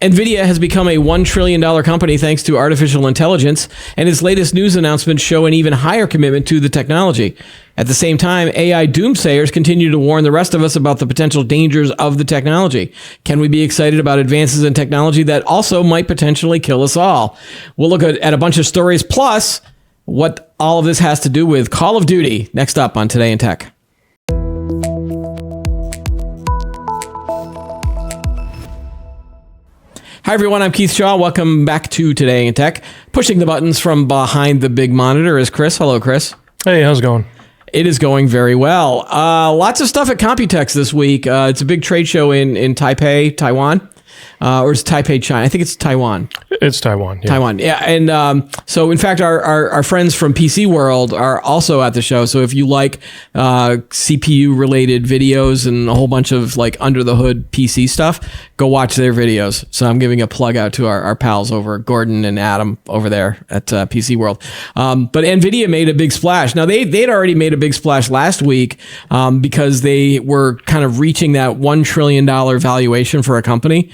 NVIDIA has become a $1 trillion company thanks to artificial intelligence, and its latest news announcements show an even higher commitment to the technology. At the same time, AI doomsayers continue to warn the rest of us about the potential dangers of the technology. Can we be excited about advances in technology that also might potentially kill us all? We'll look at a bunch of stories, plus what all of this has to do with Call of Duty, next up on Today in Tech. Hi, everyone. I'm Keith Shaw. Welcome back to Today in Tech. Pushing the buttons from behind the big monitor is Chris. Hello, Chris. Hey, how's it going? It is going very well. Lots of stuff at Computex this week. It's a big trade show in Taipei, Taiwan. Or is it Taipei, China? I think it's Taiwan. It's Taiwan. Yeah. Taiwan, yeah. And so, in fact, our friends from PC World are also at the show. So if you like CPU-related videos and a whole bunch of like under-the-hood PC stuff, go watch their videos. So I'm giving a plug out to our pals over, Gordon and Adam over there at PC World. But NVIDIA made a big splash. Now, they'd already made a big splash last week because they were kind of reaching that $1 trillion valuation for a company.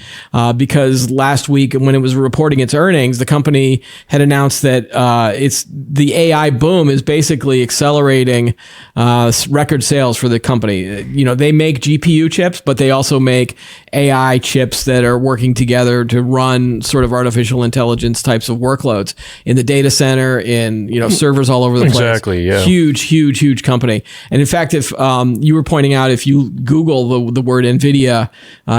Because last week, when it was reporting its earnings, the company had announced that the AI boom is basically accelerating record sales for the company. You know, they make GPU chips, but they also make AI chips that are working together to run sort of artificial intelligence types of workloads in the data center, in servers all over the place. Exactly, yeah. Huge company. And in fact, if you were pointing out, if you Google the word NVIDIA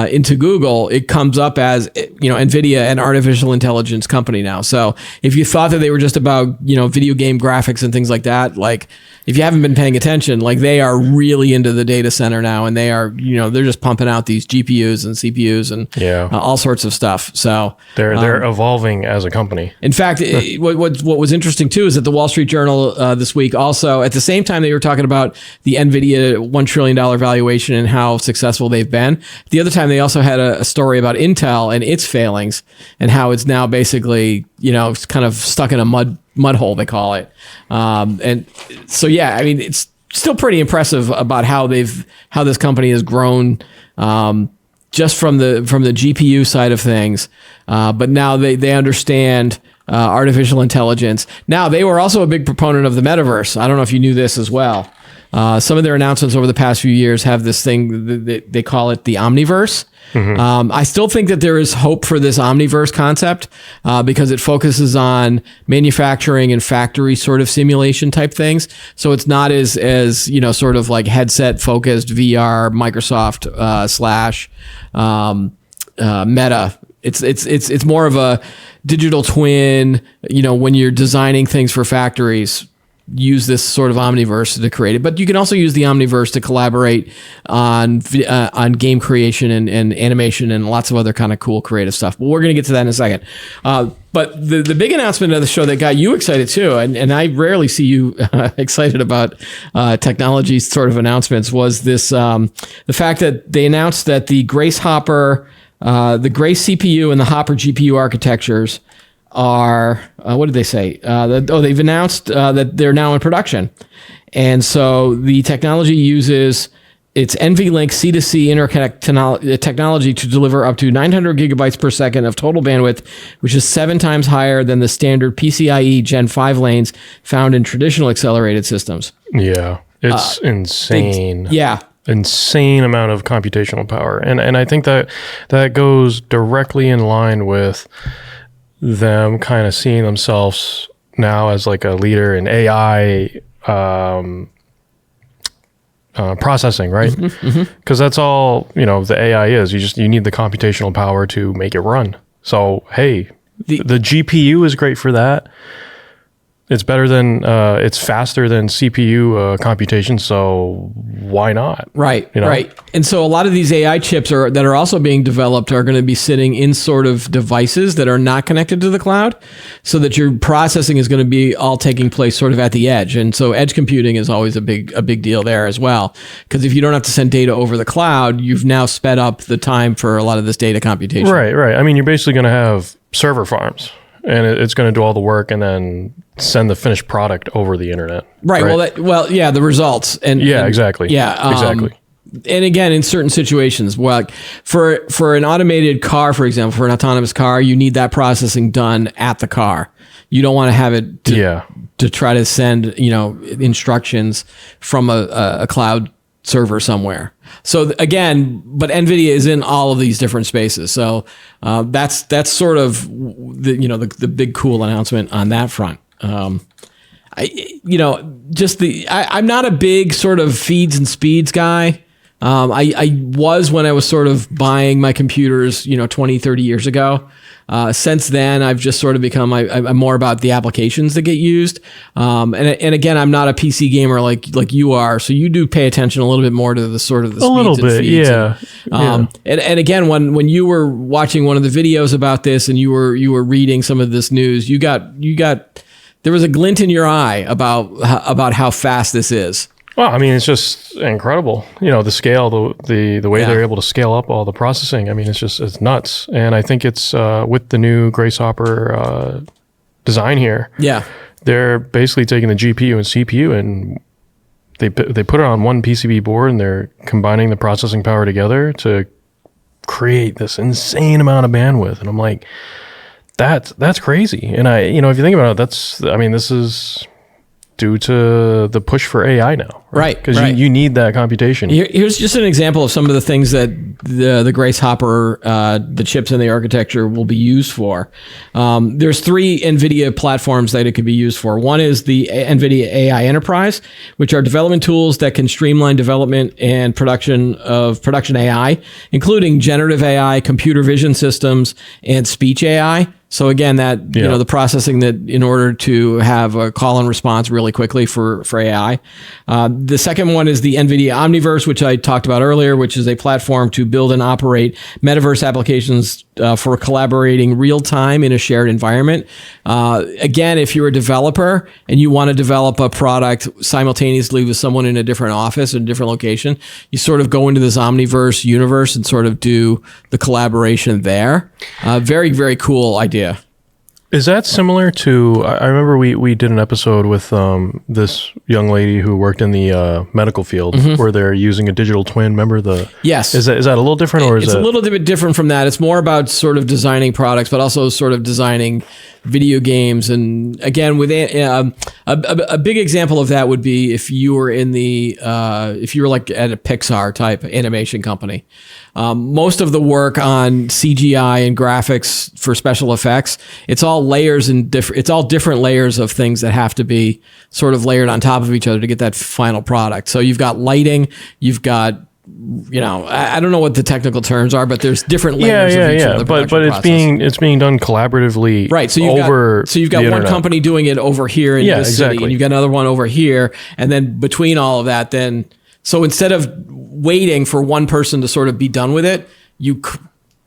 into Google, it comes up as NVIDIA, an artificial intelligence company now. So if you thought that they were just about video game graphics and things like that, like if you haven't been paying attention, like they are really into the data center now, and they are they're just pumping out these GPUs and CPUs and all sorts of stuff. So they're evolving as a company. In fact, what was interesting too is that the Wall Street Journal this week also, at the same time they were talking about the NVIDIA $1 trillion valuation and how successful they've been. The other time they also had a story about Intel and its failings and how it's now basically it's kind of stuck in a mud hole, they call it. And so it's still pretty impressive about how this company has grown. Just from the GPU side of things, but now they understand artificial intelligence. Now, they were also a big proponent of the metaverse. I don't know if you knew this as well. Some of their announcements over the past few years have this thing, they call it the Omniverse. Mm-hmm. I still think that there is hope for this Omniverse concept because it focuses on manufacturing and factory sort of simulation type things. So it's not as sort of like headset focused VR, Microsoft / Meta. It's more of a digital twin. When you're designing things for factories, use this sort of Omniverse to create it. But you can also use the Omniverse to collaborate on game creation and animation and lots of other kind of cool creative stuff. But we're going to get to that in a second. But the big announcement of the show that got you excited too, and I rarely see you excited about technology sort of announcements, was this the fact that they announced that the Grace Hopper, the Grace CPU and the Hopper GPU architectures are, what did they say? They've announced that they're now in production. And so the technology uses its NVLink C2C interconnect technology to deliver up to 900 gigabytes per second of total bandwidth, which is 7 times higher than the standard PCIe Gen 5 lanes found in traditional accelerated systems. Yeah, it's insane. Insane amount of computational power. And I think that goes directly in line with them kind of seeing themselves now as like a leader in AI processing, right? Because that's all the AI is. You need the computational power to make it run. So hey, the GPU is great for that. It's better than it's faster than CPU computation, so why not? Right, right. And so a lot of these AI chips that are also being developed are going to be sitting in sort of devices that are not connected to the cloud, so that your processing is going to be all taking place sort of at the edge. And so edge computing is always a big deal there as well, because if you don't have to send data over the cloud, you've now sped up the time for a lot of this data computation. Right. I mean, you're basically going to have server farms, and it's going to do all the work and then send the finished product over the internet. Right. The results. Exactly. Yeah. Exactly. And again, in certain situations, well, like for an automated car, for example, for an autonomous car, you need that processing done at the car. You don't want to have it to try to send, instructions from a cloud server somewhere. So again, but NVIDIA is in all of these different spaces. So that's sort of the big cool announcement on that front. I'm not a big sort of feeds and speeds guy. I was when I was sort of buying my computers, 20, 30 years ago. Since then, I've just sort of become, I'm more about the applications that get used. And again, I'm not a PC gamer like you are. So you do pay attention a little bit more to the sort of the speeds little and bit, feeds. yeah. And again, when you were watching one of the videos about this and you were reading some of this news, you got there was a glint in your eye about how fast this is. Well, I mean, it's just incredible. The scale, the way they're able to scale up all the processing. I mean, it's nuts. And I think it's with the new Grace Hopper design here. Yeah, they're basically taking the GPU and CPU and they put it on one PCB board and they're combining the processing power together to create this insane amount of bandwidth. And I'm like, that's crazy. And if you think about it, this is due to the push for AI now, right? Because you need that computation. Here's just an example of some of the things that the Grace Hopper, the chips in the architecture will be used for. There's 3 NVIDIA platforms that it could be used for. One is the NVIDIA AI Enterprise, which are development tools that can streamline development and production AI, including generative AI, computer vision systems, and speech AI. So again, the processing that in order to have a call and response really quickly for AI. The second one is the NVIDIA Omniverse, which I talked about earlier, which is a platform to build and operate metaverse applications for collaborating real time in a shared environment. Again, if you're a developer and you want to develop a product simultaneously with someone in a different office or a different location, you sort of go into this Omniverse universe and sort of do the collaboration there. Very, very cool idea. Is that similar to? I remember we did an episode with this young lady who worked in the medical field, where they're using a digital twin. Remember the? Yes. Is that a little different, or it's a little bit different from that? It's more about sort of designing products, but also sort of designing video games. And again, with a big example of that would be if you were if you were like at a Pixar type animation company. Most of the work on CGI and graphics for special effects, it's all layers and it's all different layers of things that have to be sort of layered on top of each other to get that final product. So you've got lighting, you've got, I don't know what the technical terms are, but there's different layers of each of the production but process. it's being done collaboratively, right? So you've got one company doing it over here in this city, and you've got another one over here, and then between all of that, so instead of waiting for one person to sort of be done with it,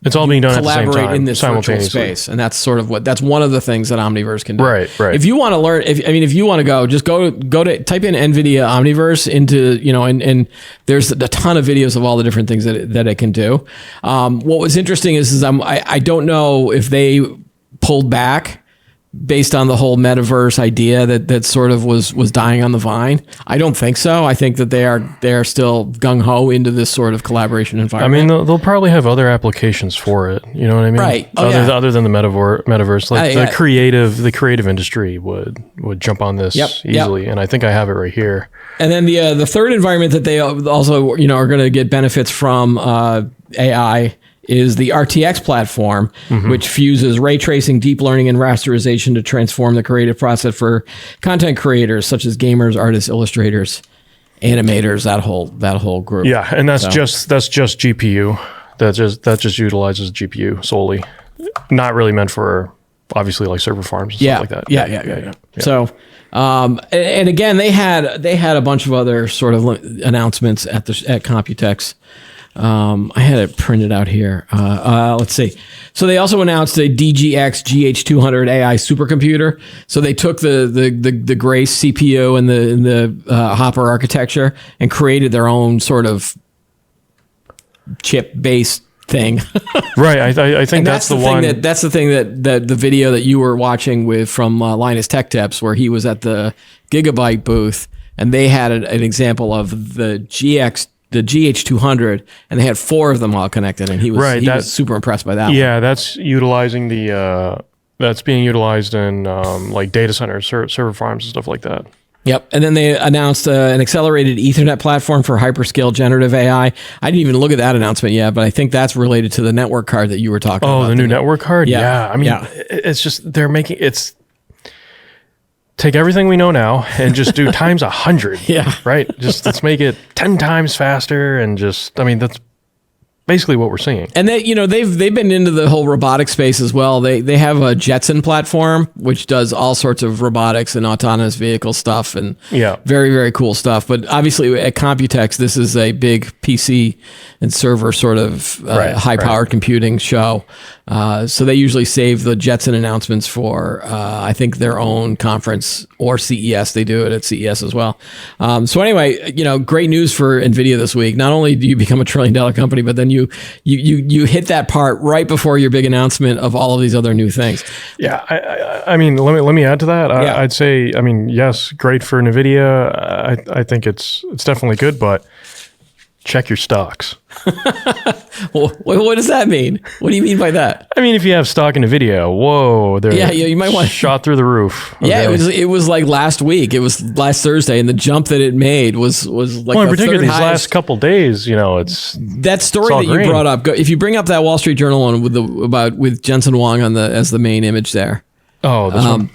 it's all being done at the same time, in this virtual space, and that's sort of that's one of the things that Omniverse can do. Right. If you want to learn, if you want to go to type in NVIDIA Omniverse into and there's a ton of videos of all the different things that it can do. What was interesting is I don't know if they pulled back based on the whole metaverse idea that sort of was dying on the vine. I don't think so. I think that they are still gung ho into this sort of collaboration environment. I mean, they'll probably have other applications for it. You know what I mean? Right. Other than the metaverse, like the creative industry would jump on this easily. And I think I have it right here. And then the third environment that they also are going to get benefits from AI is the RTX platform, which fuses ray tracing, deep learning, and rasterization to transform the creative process for content creators such as gamers, artists, illustrators, animators, that whole group. Yeah, and that's just GPU. That just utilizes GPU solely. Not really meant for obviously like server farms and stuff like that. Yeah. So and again, they had a bunch of other sort of announcements at Computex. I had it printed out here. Let's see. So they also announced a DGX GH200 AI supercomputer. So they took the Grace CPU and the Hopper architecture and created their own sort of chip-based thing. Right. I think that's the one. That's the thing that the video that you were watching from Linus Tech Tips, where he was at the Gigabyte booth, and they had an example of the GX GH200, and they had 4 of them all connected, and he was super impressed by that. Yeah, that's utilizing that's being utilized in like data centers, server farms, and stuff like that. Yep. And then they announced an accelerated Ethernet platform for hyperscale generative AI. I didn't even look at that announcement yet, but I think that's related to the network card that you were talking about. Oh, the new network card? Yeah. I mean, it's just, take everything we know now and just do times 100. Yeah. Right? Just let's make it 10 times faster and just, I mean, that's basically what we're seeing. And they've been into the whole robotic space as well. They have a Jetson platform which does all sorts of robotics and autonomous vehicle stuff, and very, very cool stuff. But obviously at Computex, this is a big PC and server sort of high powered computing show. So they usually save the Jetson announcements for I think their own conference or CES. They do it at CES as well. So anyway, great news for NVIDIA this week. Not only do you become $1 trillion company, but then you hit that part right before your big announcement of all of these other new things. Yeah, I mean, let me add to that. I'd say, I mean, yes, great for NVIDIA. I think it's definitely good, but check your stocks. Well, what does that mean? What do you mean by that? I mean, if you have stock in NVIDIA, whoa, they're you might want shot through the roof. Okay. Yeah, it was like last week. It was last Thursday, and the jump that it made was like in particular these last couple days. It's that story that you brought up. If you bring up that Wall Street Journal one with Jensen Huang as the main image there. Oh, this one.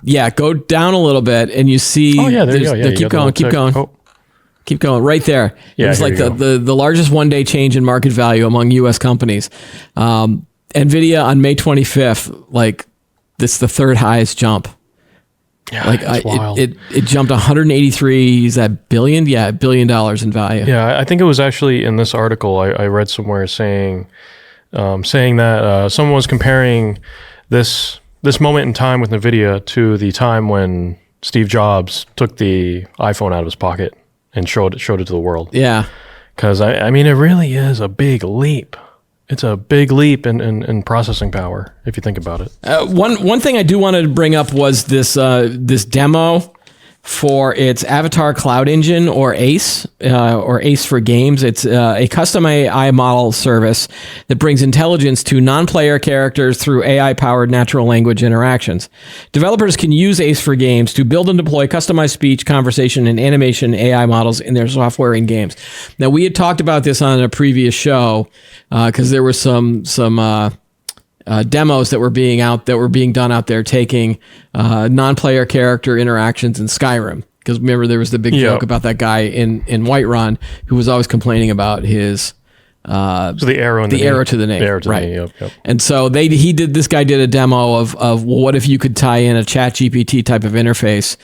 Yeah, go down a little bit, and you see. Oh yeah, there you go. Yeah, keep going. Oh. Keep going right there. Yeah, it was like the largest one-day change in market value among U.S. companies. NVIDIA on May 25th, like this is the third highest jump. Yeah, like it's wild. It jumped 183. Is that billion? Yeah, $1 billion in value. Yeah, I think it was actually in this article I read somewhere saying that someone was comparing this moment in time with NVIDIA to the time when Steve Jobs took the iPhone out of his pocket and showed it to the world. Yeah. Because, I mean, it really is a big leap. It's a big leap in processing power, if you think about it. One thing I do want to bring up was this demo for its Avatar Cloud Engine, or ACE, or ACE for games. It's a custom AI model service that brings intelligence to non-player characters through AI-powered natural language interactions. Developers can use ACE for games to build and deploy customized speech, conversation, and animation AI models in their software and games. Now, we had talked about this on a previous show because there were some demos that were being done out there, taking non-player character interactions in Skyrim. Because remember, there was the big joke about that guy in Whiterun who was always complaining about his so the arrow to the name, right? Yep. And so this guy did a demo of well, what if you could tie in a ChatGPT type of interface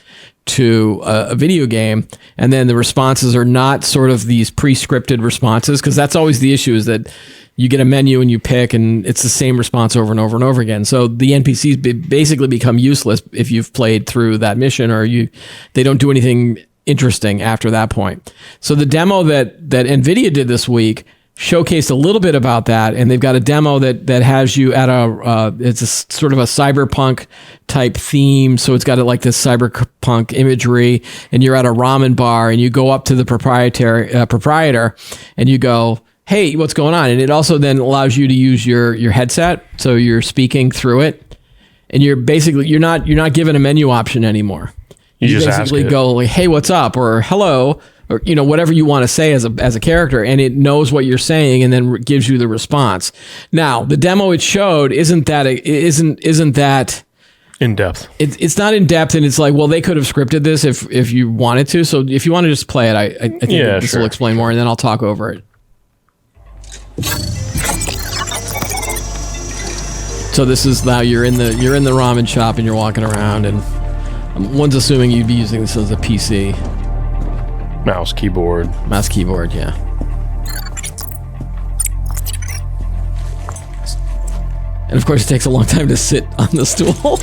to a video game, and then the responses are not sort of these pre-scripted responses, because that's always the issue, is that you get a menu and you pick, and it's the same response over and over and over again. So the NPCs basically become useless if you've played through that mission, or they don't do anything interesting after that point. So the demo that NVIDIA did this week showcased a little bit about that, and they've got a demo that has you at it's a sort of a cyberpunk type theme. So it's got like this cyberpunk imagery, and you're at a ramen bar, and you go up to the proprietor, and you go, "Hey, what's going on?" And it also then allows you to use your headset, so you're speaking through it, and you're not given a menu option anymore. You just basically ask it. Go like, "Hey, what's up?" or "Hello," or whatever you want to say as a character, and it knows what you're saying and then gives you the response. Now, the demo it showed isn't that in depth. It's not in depth, and it's like, well, they could have scripted this if you wanted to. So if you want to just play it, I think this will explain more, and then I'll talk over it. So this is now you're in the ramen shop, and you're walking around, and one's assuming you'd be using this as a PC. Mouse, keyboard, yeah. And of course, it takes a long time to sit on the stool.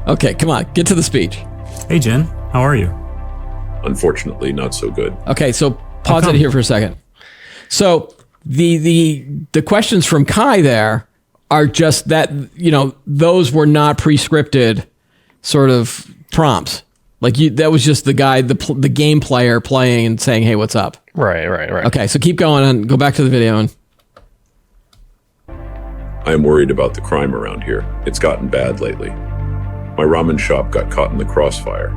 Okay, come on, get to the speech. Hey, Jen, how are you? Unfortunately, not so good. Okay, so pause it here for a second. So the questions from Kai there are just that, those were not pre-scripted sort of prompts. Like that was just the guy, the game player playing and saying, "Hey, what's up?" Right. Okay, so keep going and go back to the video. And I am worried about the crime around here. It's gotten bad lately. My ramen shop got caught in the crossfire.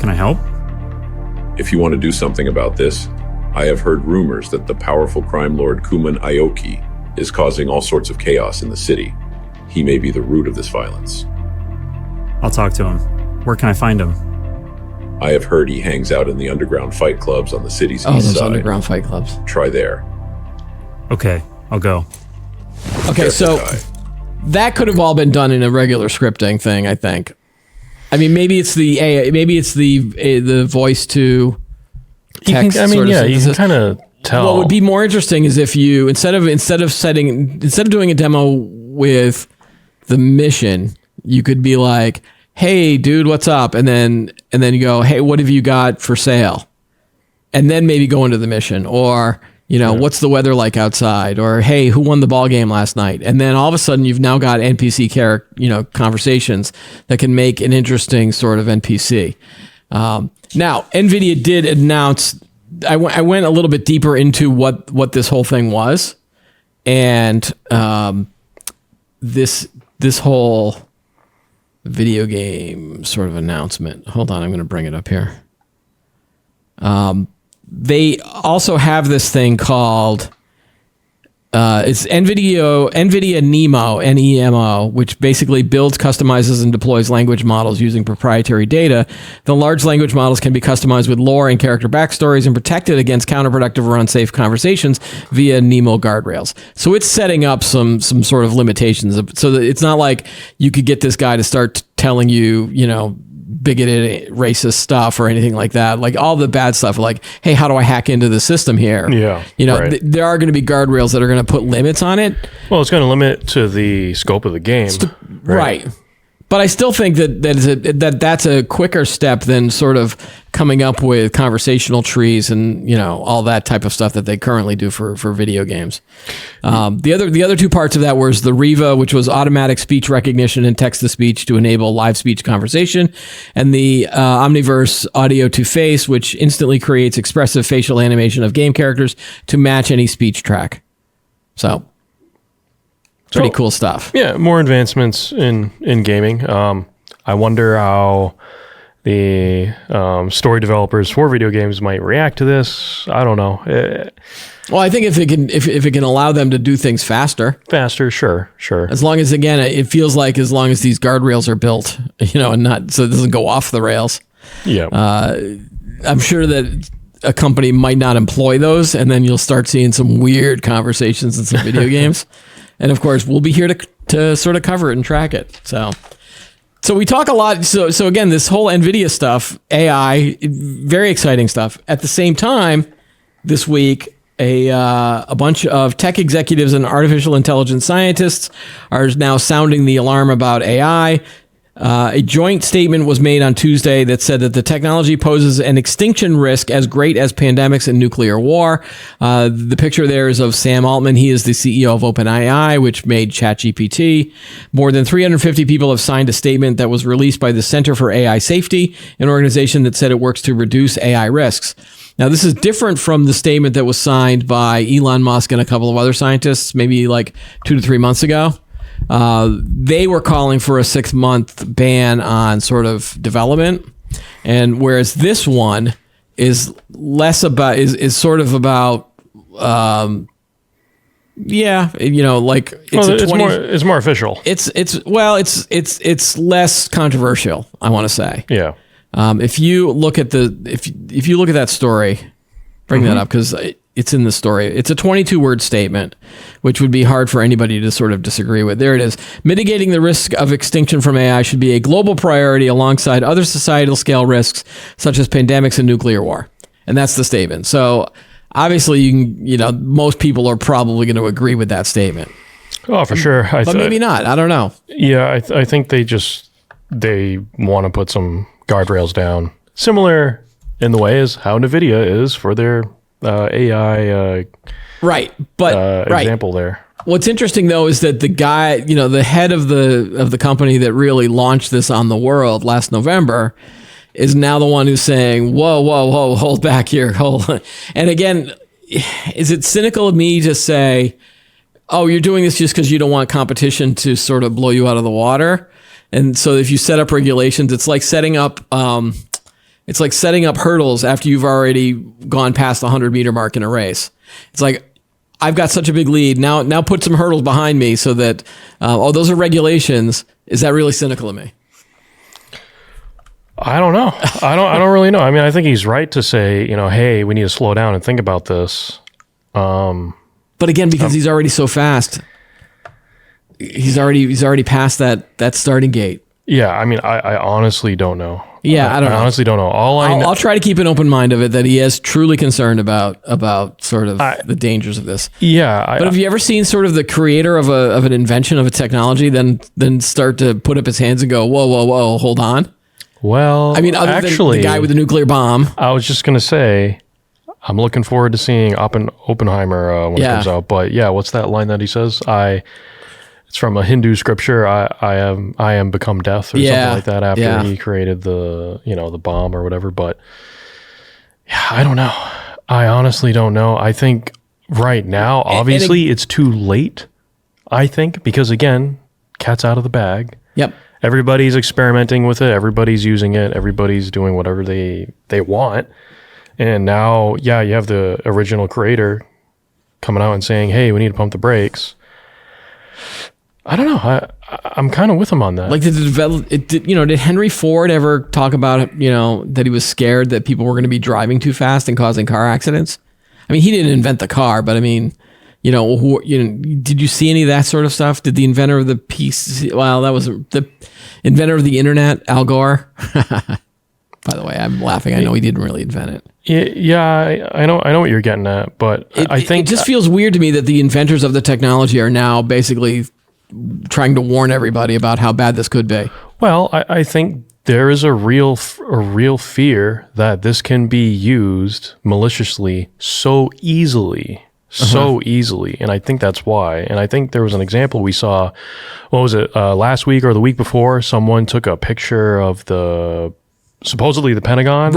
Can I help? If you want to do something about this, I have heard rumors that the powerful crime lord Kuman Aoki is causing all sorts of chaos in the city. He may be the root of this violence. I'll talk to him. Where can I find him? I have heard he hangs out in the underground fight clubs on the city's oh, east those side. underground fight clubs. Try there. Okay, I'll go. Okay, so Careful, guy. that could have all been done in a regular scripting thing, I think. I mean, maybe it's the voice to text. You sort of can synthesis. kind of tell. What would be more interesting is if you instead of doing a demo with the mission, you could be like, "Hey, dude, what's up?" And then you go, "Hey, what have you got for sale?" And then maybe go into the mission, or what's the weather like outside, or hey, who won the ball game last night? And then all of a sudden, you've now got NPC conversations that can make an interesting sort of NPC. Now, NVIDIA did announce. I went a little bit deeper into what this whole thing was, and this whole video game sort of announcement. Hold on, I'm going to bring it up here. They also have this thing called it's NVIDIA NeMo, N-E-M-O, which basically builds, customizes, and deploys language models using proprietary data. The large language models can be customized with lore and character backstories and protected against counterproductive or unsafe conversations via NeMo guardrails. So it's setting up some sort of limitations, so that it's not like you could get this guy to start telling you, bigoted, racist stuff or anything like that. Like all the bad stuff, like, hey, how do I hack into the system here? Yeah, right. There are going to be guardrails that are going to put limits on it. Well, it's going to limit to the scope of the game. Right. But I still think that's a quicker step than sort of coming up with conversational trees and all that type of stuff that they currently do for video games. The other two parts of that was the Riva, which was automatic speech recognition and text to speech to enable live speech conversation, and the Omniverse audio to face, which instantly creates expressive facial animation of game characters to match any speech track. So. Pretty cool stuff. Yeah, more advancements in gaming. I wonder how the story developers for video games might react to this. I don't know. Well, I think if it can allow them to do things faster, sure. As long as, again, it feels like as long as these guardrails are built, and not so it doesn't go off the rails. Yeah. I'm sure that a company might not employ those, and then you'll start seeing some weird conversations in some video games. And of course, we'll be here to sort of cover it and track it. So we talk a lot. So again, this whole NVIDIA stuff, AI, very exciting stuff. At the same time, this week, a bunch of tech executives and artificial intelligence scientists are now sounding the alarm about AI. A joint statement was made on Tuesday that said that the technology poses an extinction risk as great as pandemics and nuclear war. The picture there is of Sam Altman. He is the CEO of OpenAI, which made ChatGPT. More than 350 people have signed a statement that was released by the Center for AI Safety, an organization that said it works to reduce AI risks. Now, this is different from the statement that was signed by Elon Musk and a couple of other scientists, maybe like 2 to 3 months ago. They were calling for a 6-month ban on sort of development, and whereas this one is less about is sort of about like it's more official. It's less controversial, I want to say. Yeah. If you look at if you look at that story, bring that up because it's in the story. It's a 22-word statement, which would be hard for anybody to sort of disagree with. There it is. Mitigating the risk of extinction from AI should be a global priority alongside other societal scale risks such as pandemics and nuclear war. And that's the statement. So obviously, most people are probably going to agree with that statement. Oh, for sure. But maybe not. I don't know. Yeah, I think they want to put some guardrails down, similar in the way as how NVIDIA is for their AI example there. What's interesting though is that the guy, the head of the company that really launched this on the world last November is now the one who's saying, whoa, hold back here. Hold on. And again, is it cynical of me to say, oh, you're doing this just because you don't want competition to sort of blow you out of the water? And so if you set up regulations, it's like setting up hurdles after you've already gone past the 100-meter mark in a race. It's like, I've got such a big lead. Now put some hurdles behind me so that, those are regulations. Is that really cynical of me? I don't know. I don't really know. I mean, I think he's right to say, hey, we need to slow down and think about this. But again, because he's already so fast, he's already past that starting gate. Yeah, I mean, I honestly don't know. Yeah, I don't know. I honestly don't know. I'll try to keep an open mind of it, that he is truly concerned about sort of the dangers of this. Yeah. But have you ever seen sort of the creator of an invention, of a technology, then start to put up his hands and go, whoa, hold on? Well, I mean, other actually, than the guy with the nuclear bomb. I was just going to say, I'm looking forward to seeing Oppenheimer when it comes out. But yeah, what's that line that he says? It's from a Hindu scripture. I am become death, or something like that, after he created the bomb or whatever. But yeah, I don't know. I honestly don't know. I think right now, obviously, it's too late. I think, because again, cat's out of the bag. Yep. Everybody's experimenting with it. Everybody's using it. Everybody's doing whatever they want. And now, you have the original creator coming out and saying, hey, we need to pump the brakes. I don't know. I'm kind of with him on that. Like, did Henry Ford ever talk about, that he was scared that people were going to be driving too fast and causing car accidents? I mean, he didn't invent the car, but I mean, did you see any of that sort of stuff? Did the inventor of the that was the inventor of the internet, Al Gore? By the way, I'm laughing. I know he didn't really invent it. Yeah, I know what you're getting at, but I think it just feels weird to me that the inventors of the technology are now basically trying to warn everybody about how bad this could be. Well, I think there is a real fear that this can be used maliciously so easily. So easily. And I think that's why. And I think there was an example we saw, what was it, last week or the week before? Someone took a picture of supposedly the Pentagon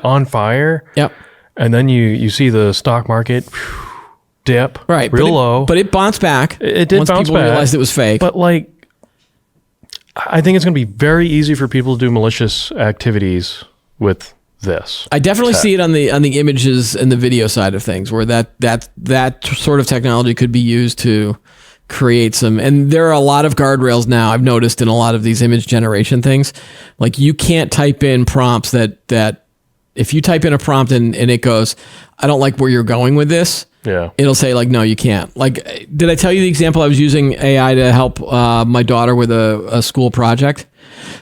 on fire. Yep. And then you see the stock market dip real low. But it bounced back. It did once bounce people back. realized it was fake. But I think it's going to be very easy for people to do malicious activities with this. I definitely see it on the images and the video side of things, where that sort of technology could be used to create some. And there are a lot of guardrails now, I've noticed, in a lot of these image generation things. Like, you can't type in prompts that if you type in a prompt and it goes, I don't like where you're going with this. Yeah. It'll say, like, no, you can't. Like, did I tell you the example? I was using AI to help my daughter with a school project.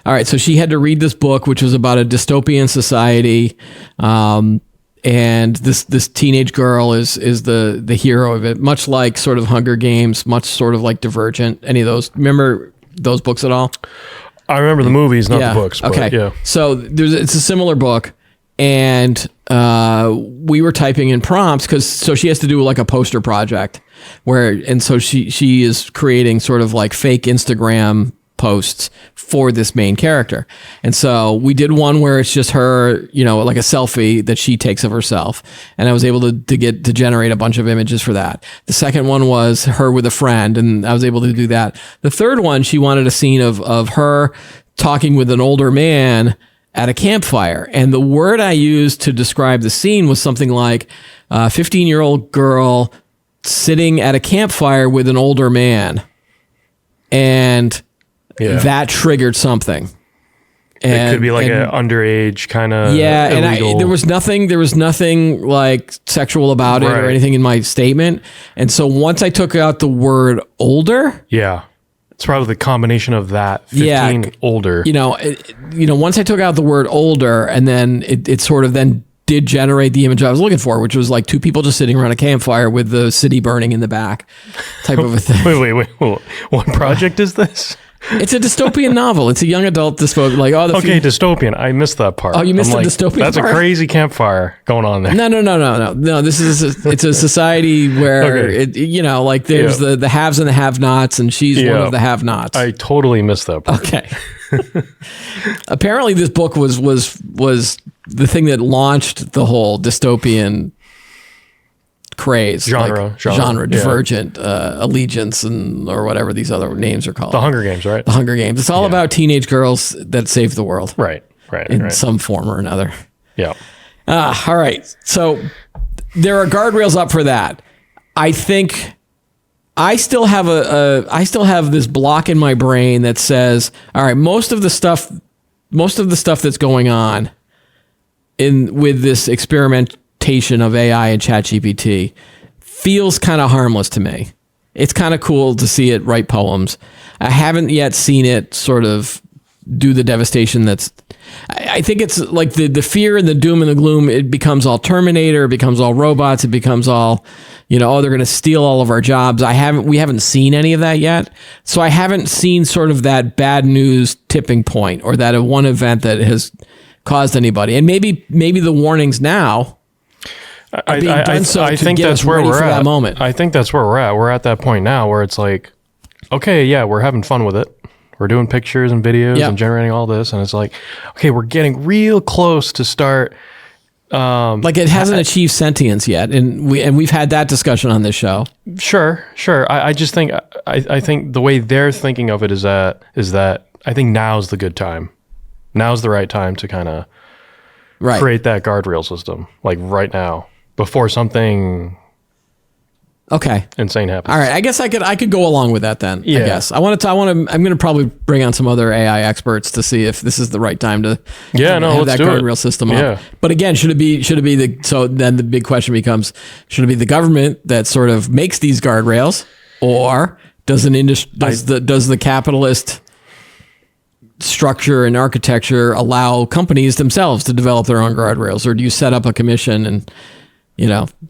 All right, so she had to read this book, which was about a dystopian society, and this teenage girl is the hero of it, much like sort of Hunger Games, much sort of like Divergent. Any of those? Remember those books at all? I remember the movies, not the books. But okay. Yeah. So it's a similar book, and we were typing in prompts so she has to do like a poster project so she is creating sort of like fake Instagram posts for this main character. And so we did one where it's just her, like a selfie that she takes of herself. And I was able to generate a bunch of images for that. The second one was her with a friend, and I was able to do that. The third one, she wanted a scene of her talking with an older man at a campfire. And the word I used to describe the scene was something like a 15-year-old girl sitting at a campfire with an older man. And that triggered something. And, it could be like an underage kind of and there was nothing like sexual about it or anything in my statement. And so once I took out the word older, it's probably the combination of that 15 older. Once I took out the word older, and then it sort of then did generate the image I was looking for, which was like two people just sitting around a campfire with the city burning in the back, type of a thing. Wait. What project is this? It's a dystopian novel. It's a young adult dystopian. Dystopian. I missed that part. Oh, you missed the dystopian That's part? a crazy campfire going on there. No. This is it's a society where there's the haves and the have-nots, and she's one of the have-nots. I totally missed that part. Okay. Apparently, this book was the thing that launched the whole dystopian craze, Genre, yeah. Divergent, Allegiance, and or whatever these other names are called. The Hunger Games, right? The Hunger Games. It's all about teenage girls that save the world, Right. in some form or another. Yeah. All right. So there are guardrails up for that. I think I still have this block in my brain that says, all right, most of the stuff that's going on with this experimentation of AI and ChatGPT feels kind of harmless to me. It's kind of cool to see it write poems. I haven't yet seen it sort of do the devastation that's. I think it's like the fear and the doom and the gloom. It becomes all Terminator. It becomes all robots. It becomes all, they're going to steal all of our jobs. We haven't seen any of that yet. So I haven't seen sort of that bad news tipping point or that one event that has caused anybody. And maybe the warnings now are being done I to think get that's us where ready we're for at. that moment. I think that's where we're at. We're at that point now where it's like, okay, yeah, we're having fun with it. We're doing pictures and videos and generating all this. And it's like, okay, we're getting real close to start. Like it hasn't achieved sentience yet. And we've had that discussion on this show. Sure. I just think, I think the way they're thinking of it is that I think now's the good time. Now's the right time to kind of create that guardrail system, like right now, before something insane happens. All right, I guess I could go along with that then. Yeah. I guess I'm going to probably bring on some other AI experts to see if this is the right time to have let's that do it. guardrail system up. Yeah. But again, should it be so then the big question becomes, should it be the government that sort of makes these guardrails, or does the capitalist structure and architecture allow companies themselves to develop their own guardrails, or do you set up a commission and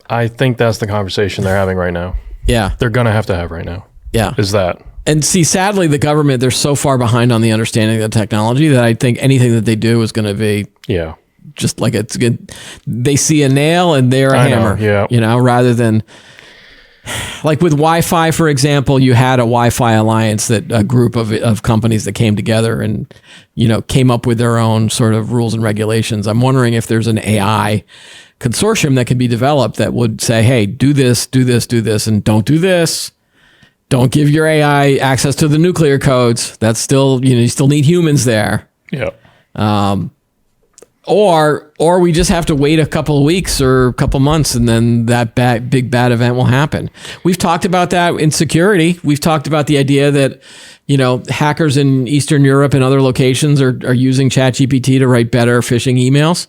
I think that's the conversation they're having right now. Yeah. They're going to have right now. Yeah. Is that. And see, sadly, the government, they're so far behind on the understanding of the technology that I think anything that they do is going to be just like it's good. They see a nail and they're a hammer, rather than like with Wi-Fi, for example, you had a Wi-Fi alliance that a group of companies that came together and, came up with their own sort of rules and regulations. I'm wondering if there's an AI consortium that can be developed that would say, hey, do this, and don't do this. Don't give your AI access to the nuclear codes. That's still, you still need humans there. Yeah. Or we just have to wait a couple of weeks or a couple months and then that big bad event will happen. We've talked about that in security. We've talked about the idea that, hackers in Eastern Europe and other locations are using ChatGPT to write better phishing emails.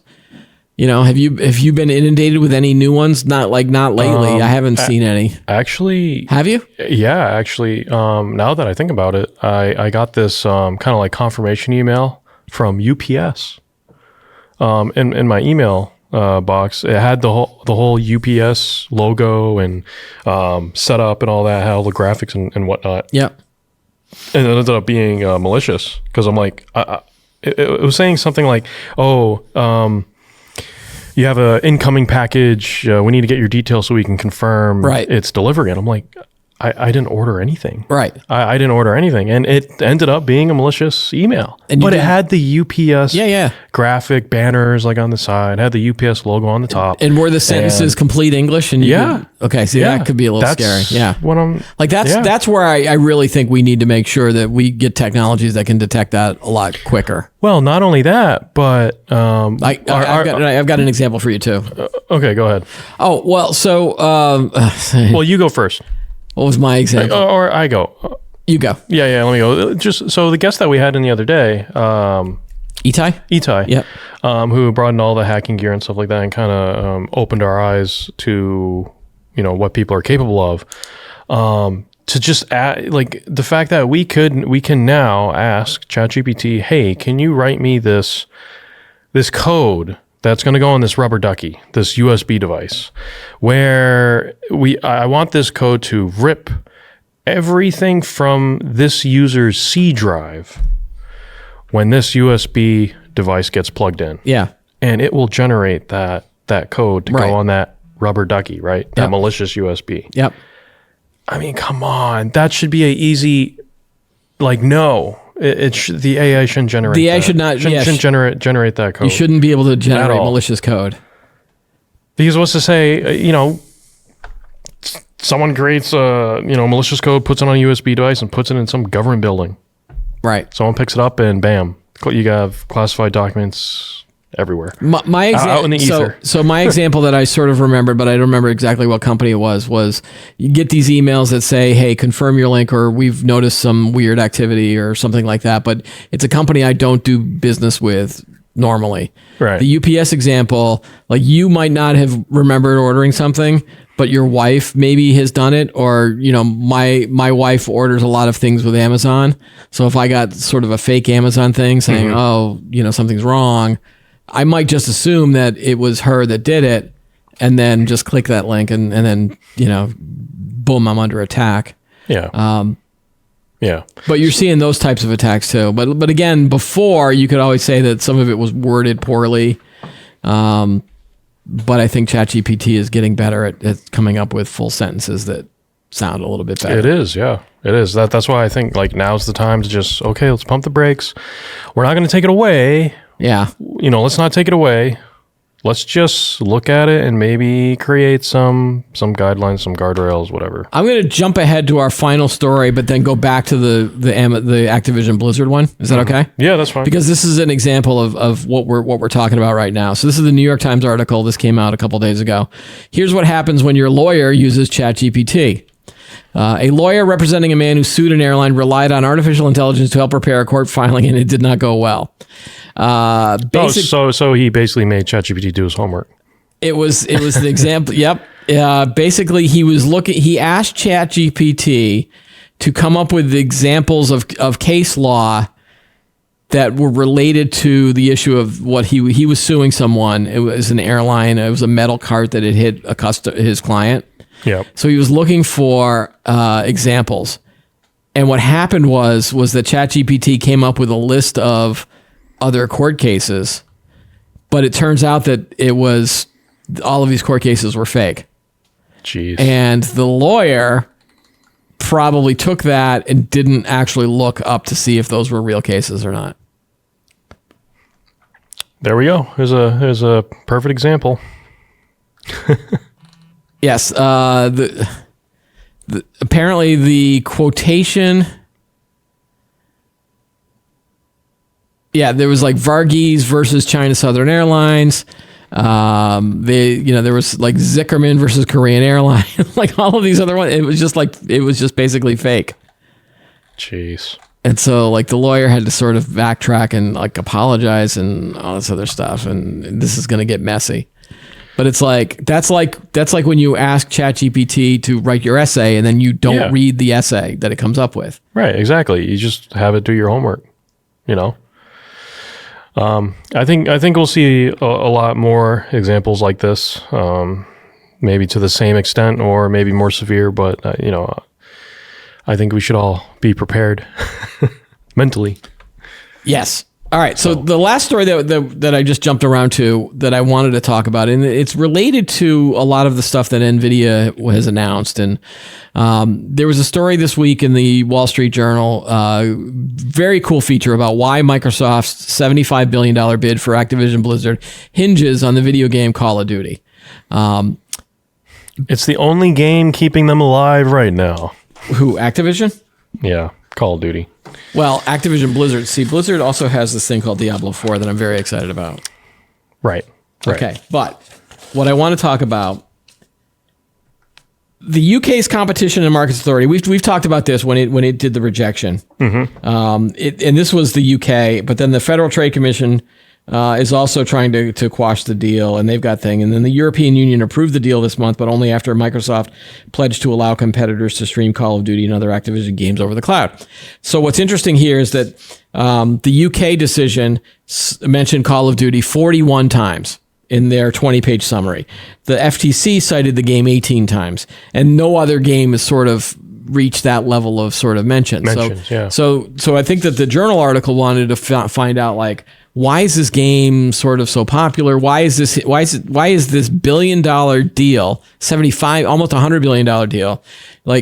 Have you been inundated with any new ones? Not lately. I haven't seen any. Actually, have you? Yeah, actually. Now that I think about it, I got this kind of like confirmation email from UPS. In my email box, it had the whole UPS logo and setup and all that, had all the graphics and whatnot. Yeah. And it ended up being malicious because I'm like, it was saying something like, you have an incoming package. We need to get your details so we can confirm it's delivery. And I'm like, I didn't order anything. Right. I didn't order anything. And it ended up being a malicious email. But it had the UPS graphic banners like on the side, had the UPS logo on the top. And were the sentences complete English? And okay, so that could be a little scary. Yeah. What I'm like that's where I really think we need to make sure that we get technologies that can detect that a lot quicker. Well, not only that, but I've got an example for you too. Okay, go ahead. Oh, well, so well, you go first. What was my example? Or I go. You go. Yeah, let me go. Just so the guest that we had in the other day, Itai? Yep. Who brought in all the hacking gear and stuff like that and kind of opened our eyes to, what people are capable of. To just add, like the fact that we can now ask ChatGPT, hey, can you write me this code that's going to go on this rubber ducky, this USB device, where I want this code to rip everything from this user's C drive when this USB device gets plugged in. Yeah. And it will generate that code to go on that rubber ducky, right? That malicious USB. Yep. I mean, come on. That should be a easy, no. The AI shouldn't generate. The AI that. should not- yeah, Shouldn't generate that code. You shouldn't be able to generate all. malicious code. Because what's to say, someone creates malicious code, puts it on a USB device, and puts it in some government building. Right. Someone picks it up, and bam, you have classified documents everywhere. My Out in the ether. So my example that I sort of remembered, but I don't remember exactly what company it was you get these emails that say, hey, confirm your link, or we've noticed some weird activity or something like that. But it's a company I don't do business with normally. Right. The UPS example, like you might not have remembered ordering something, but your wife maybe has done it, or my wife orders a lot of things with Amazon. So if I got sort of a fake Amazon thing saying, something's wrong, I might just assume that it was her that did it, and then just click that link, and then boom, I'm under attack. Yeah. Yeah. But you're seeing those types of attacks too. But again, before you could always say that some of it was worded poorly. But I think ChatGPT is getting better at coming up with full sentences that sound a little bit better. It is, yeah. It is. That's why I think now's the time to just, okay, let's pump the brakes. We're not going to take it away. Yeah. Let's not take it away. Let's just look at it and maybe create some guidelines, some guardrails, whatever. I'm going to jump ahead to our final story, but then go back to the Activision Blizzard one. Is that okay? Yeah, that's fine. Because this is an example of what we're talking about right now. So this is the New York Times article. This came out a couple days ago. Here's what happens when your lawyer uses ChatGPT. A lawyer representing a man who sued an airline relied on artificial intelligence to help prepare a court filing, and it did not go well. So he basically made ChatGPT do his homework. It was the example. Yep. Basically, he asked ChatGPT to come up with examples of case law that were related to the issue of what he was suing someone. It was an airline. It was a metal cart that had hit his client. Yeah. So he was looking for examples. And what happened was that ChatGPT came up with a list of other court cases, but it turns out that all of these court cases were fake. Jeez. And the lawyer probably took that and didn't actually look up to see if those were real cases or not. There we go. Here's a perfect example. Yes. Apparently the quotation. Yeah, there was Varghese versus China Southern Airlines. There was Zickerman versus Korean Airlines. All of these other ones. It was just basically fake. Jeez. And so the lawyer had to sort of backtrack and apologize and all this other stuff. And this is going to get messy. But it's that's like when you ask ChatGPT to write your essay and then you don't read the essay that it comes up with. Right. Exactly. You just have it do your homework, I think we'll see a lot more examples like this, maybe to the same extent or maybe more severe, but I think we should all be prepared mentally. Yes. All right. So the last story that I just jumped around to that I wanted to talk about, and it's related to a lot of the stuff that NVIDIA has announced. And there was a story this week in the Wall Street Journal, very cool feature about why Microsoft's $75 billion bid for Activision Blizzard hinges on the video game Call of Duty. It's the only game keeping them alive right now. Who, Activision? Yeah, Call of Duty. Well, Activision Blizzard. See, Blizzard also has this thing called Diablo 4 that I'm very excited about. Right. Okay, but what I want to talk about, the UK's Competition and Markets Authority. We've talked about this when it did the rejection. Mm-hmm. And this was the UK, but then the Federal Trade Commission is also trying to quash the deal, and they've got thing. And then the European Union approved the deal this month, but only after Microsoft pledged to allow competitors to stream Call of Duty and other Activision games over the cloud. So what's interesting here is that the UK decision mentioned Call of Duty 41 times in their 20-page summary. The FTC cited the game 18 times, and no other game has sort of reached that level of sort of mention. So I think that the journal article wanted to find out why is this game sort of so popular? Why is this $1 billion deal, almost $100 billion deal,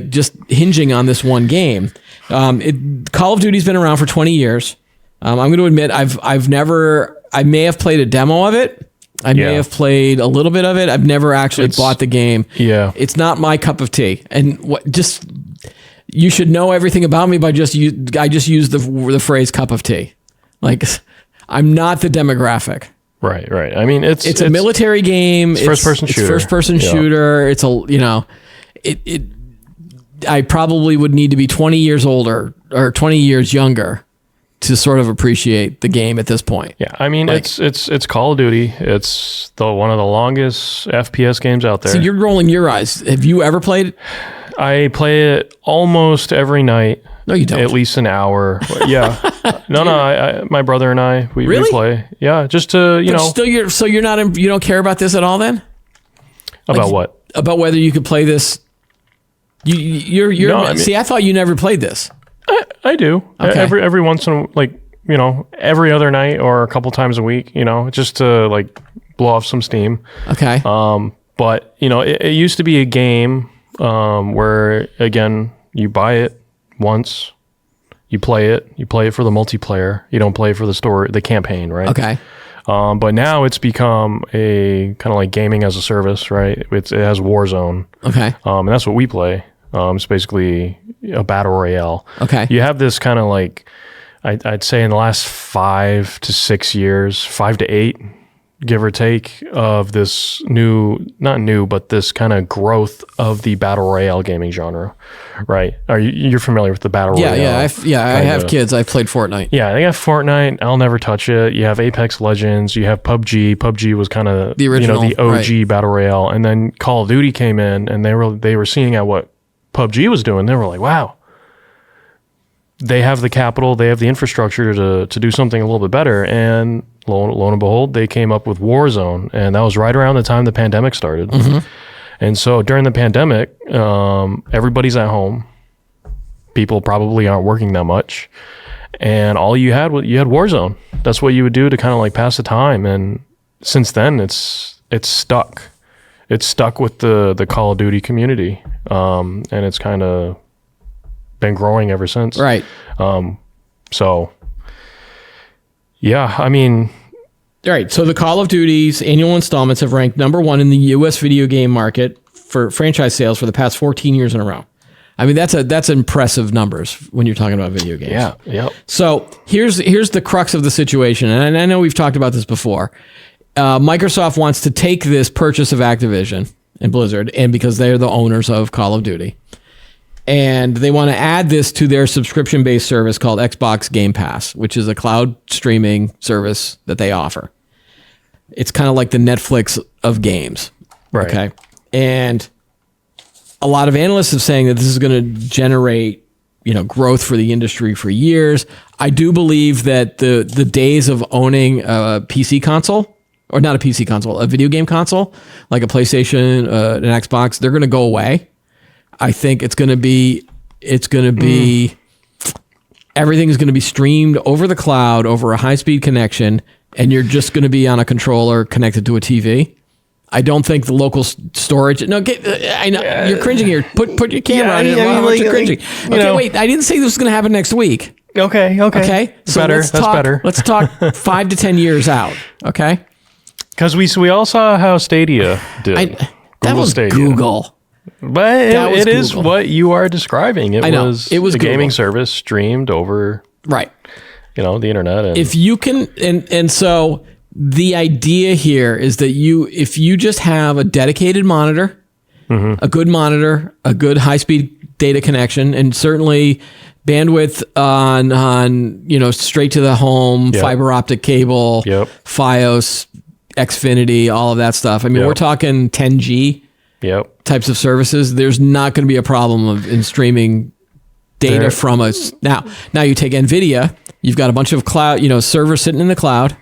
just hinging on this one game? Call of Duty's been around for 20 years. I'm going to admit I may have played a demo of it. I may have played a little bit of it. I've never actually bought the game. Yeah. It's not my cup of tea. And you should know everything about me by I just use the phrase cup of tea. Like, I'm not the demographic. Right. I mean, it's a military game. It's first-person shooter. It's first-person shooter. It's I probably would need to be 20 years older or 20 years younger to sort of appreciate the game at this point. Yeah, I mean, it's Call of Duty. It's one of the longest FPS games out there. So you're rolling your eyes. Have you ever played it? I play it almost every night. No, you don't. At least an hour. Yeah. No. My brother and I, we play. Yeah, just to So you're not. You don't care about this at all then? About what? About whether you could play this. You're. No, I mean, see, I thought you never played this. I do. Okay. Every once in every other night or a couple times a week, just to blow off some steam. Okay. But it used to be a game where, again, you buy it once, you play it for the multiplayer. You don't play for the story, the campaign, right? Okay. But now it's become a kind of like gaming as a service, right? It has Warzone. Okay. And that's what we play. It's basically a battle royale. Okay. You have this kind of I'd say in the last 5 to 6 years, 5 to 8, give or take, of this but this kind of growth of the battle royale gaming genre, right? You're familiar with the battle royale? Yeah. I have kids. I've played Fortnite. Yeah, they have Fortnite. I'll never touch it. You have Apex Legends. You have PUBG. PUBG was kind of the original, the OG battle royale, and then Call of Duty came in, and they were seeing at what PUBG was doing. They were like, wow. They have the capital, they have the infrastructure to do something a little bit better. And lo and behold, they came up with Warzone. And that was right around the time the pandemic started. Mm-hmm. And so during the pandemic, everybody's at home. People probably aren't working that much. And all you had Warzone. That's what you would do to kind of pass the time. And since then, it's stuck. It's stuck with the Call of Duty community. And it's kind of been growing ever since. Right. So yeah, I mean, all right. So the Call of Duty's annual installments have ranked number 1 in the U.S. video game market for franchise sales for the past 14 years in a row. I mean, that's impressive numbers when you're talking about video games. Yeah. Yep. So here's the crux of the situation. And I know we've talked about this before. Microsoft wants to take this purchase of Activision and Blizzard, and because they're the owners of Call of Duty, and they want to add this to their subscription-based service called Xbox Game Pass, which is a cloud streaming service that they offer. It's kind of like the Netflix of games. Right. Okay. And a lot of analysts are saying that this is going to generate, growth for the industry for years. I do believe that the days of owning a PC console, or not a PC console, a video game console, like a PlayStation, an Xbox, they're going to go away. I think everything is going to be streamed over the cloud, over a high-speed connection, and you're just going to be on a controller connected to a TV. I don't think the local storage. No, I know you're cringing here. Put your camera on. You're cringing. Okay, wait. I didn't say this was going to happen next week. Okay. So better. That's better. Let's talk 5 to 10 years out. Okay. Because we all saw how Stadia did. That was Stadia. Google. But it is what you are describing. It was a gaming service streamed over, right? The internet. And if you can, and so the idea here is that if you just have a dedicated monitor, a good high-speed data connection, and certainly bandwidth on straight to the home, fiber optic cable, Fios, Xfinity, all of that stuff. I mean, we're talking 10G. Types of services, there's not going to be a problem in streaming data from us. Now you take NVIDIA, you've got a bunch of cloud, servers sitting in the cloud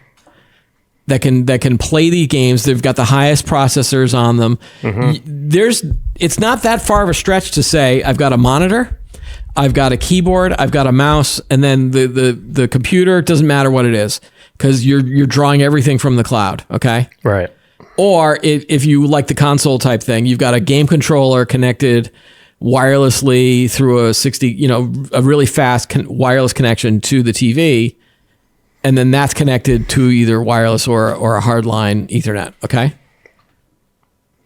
that can play these games. They've got the highest processors on them. Mm-hmm. It's not that far of a stretch to say, I've got a monitor, I've got a keyboard, I've got a mouse, and then the computer, it doesn't matter what it is, because you're drawing everything from the cloud, okay? Right. Or if you like the console type thing, you've got a game controller connected wirelessly through a really fast wireless connection to the TV. And then that's connected to either wireless or a hardline Ethernet. Okay.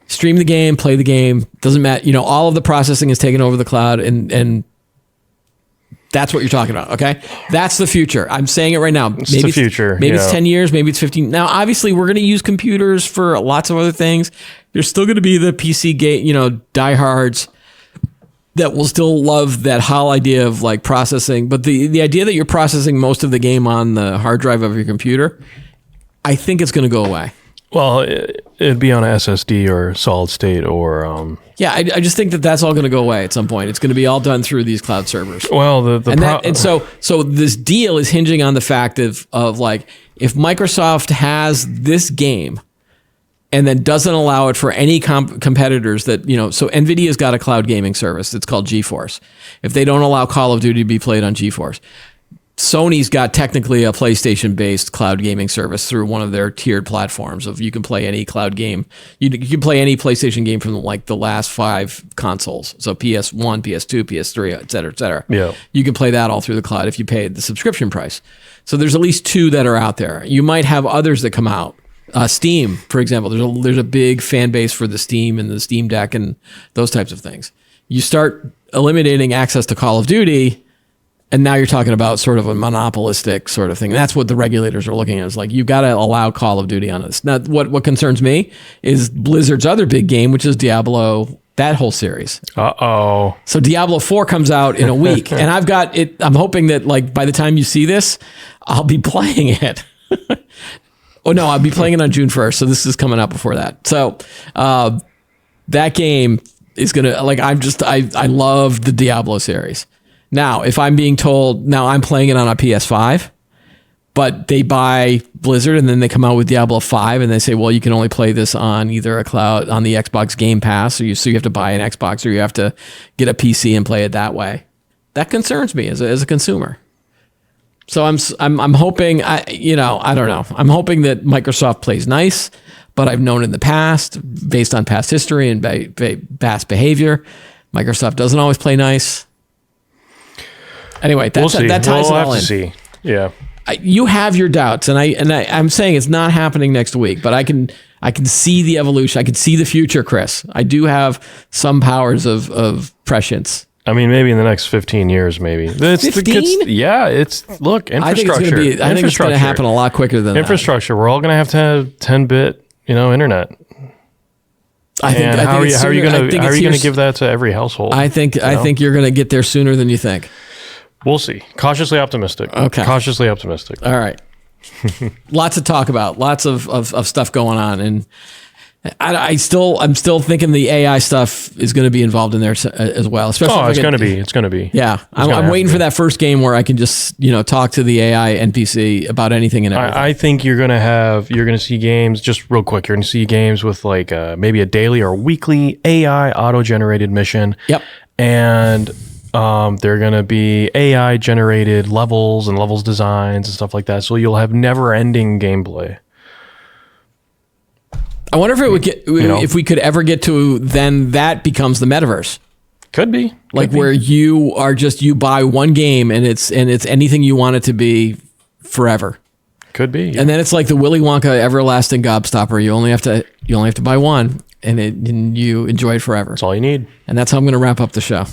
Stream the game, play the game. Doesn't matter. All of the processing is taken over the cloud, and that's what you're talking about. Okay. That's the future. I'm saying it right now. It's the future. Maybe it's 10 years. Maybe it's 15. Now, obviously, we're going to use computers for lots of other things. There's still going to be the PC diehards that will still love that whole idea of like processing. But the idea that you're processing most of the game on the hard drive of your computer, I think it's going to go away. Well, it'd be on a SSD or solid state or... Yeah, I just think that's all going to go away at some point. It's going to be all done through these cloud servers. Well, so this deal is hinging on the fact of like, if Microsoft has this game and then doesn't allow it for any competitors that, so NVIDIA's got a cloud gaming service. It's called GeForce. If they don't allow Call of Duty to be played on GeForce, Sony's got technically a PlayStation-based cloud gaming service through one of their tiered platforms of you can play any cloud game. You can play any PlayStation game from like the last 5 consoles. So PS1, PS2, PS3, et cetera, et cetera. Yeah. You can play that all through the cloud if you pay the subscription price. So there's at least 2 that are out there. You might have others that come out. Steam, for example, there's a big fan base for the Steam and the Steam Deck and those types of things. You start eliminating access to Call of Duty, and now you're talking about sort of a monopolistic sort of thing. That's what the regulators are looking at. It's like, you've got to allow Call of Duty on this. Now, what concerns me is Blizzard's other big game, which is Diablo, that whole series. Uh-oh. So Diablo 4 comes out in a week, and I've got it. I'm hoping that like by the time you see this, I'll be playing it. Oh, no, I'll be playing it on June 1st. So this is coming out before that. So that game is going to, like, I love the Diablo series. Now, if I'm being told, now I'm playing it on a PS5, but they buy Blizzard and then they come out with Diablo 5 and they say, well, you can only play this on either a cloud, on the Xbox Game Pass, so you have to buy an Xbox or you have to get a PC and play it that way. That concerns me as a consumer. So I'm hoping, I don't know. I'm hoping that Microsoft plays nice, but I've known in the past, based on past history and past behavior, Microsoft doesn't always play nice. Anyway, we'll see. That ties we'll it all have in. To see. Yeah. You have your doubts, and I'm saying it's not happening next week, but I can see the evolution. I can see the future, Chris. I do have some powers of prescience. I mean, maybe in the next 15 years, maybe. 15? Yeah, look, infrastructure. I think it's going to happen a lot quicker than infrastructure. We're all going to have 10-bit, internet. How are you going to give that to every household? I think you're going to get there sooner than you think. We'll see. Cautiously optimistic. Okay. Cautiously optimistic. All right. Lots to talk about. Lots of stuff going on, and I'm still thinking the AI stuff is going to be involved in there as well. Especially it's going to be. It's going to be. Yeah, I'm waiting for that first game where I can just talk to the AI NPC about anything and everything. I think you're going to see games just real quick. You're going to see games with like maybe a daily or weekly AI auto-generated mission. Yep. And they're going to be AI generated levels and levels designs and stuff like that. So you'll have never-ending gameplay. I wonder if it would get if we could ever get to then that becomes the metaverse. Could be. Where you are you buy one game and it's anything you want it to be forever. Could be. Yeah. And then it's like the Willy Wonka everlasting gobstopper. You only have to buy one and you enjoy it forever. That's all you need. And that's how I'm going to wrap up the show.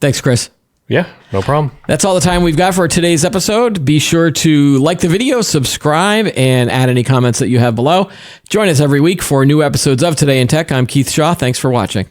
Thanks, Chris. Yeah, no problem. That's all the time we've got for today's episode. Be sure to like the video, subscribe, and add any comments that you have below. Join us every week for new episodes of Today in Tech. I'm Keith Shaw. Thanks for watching.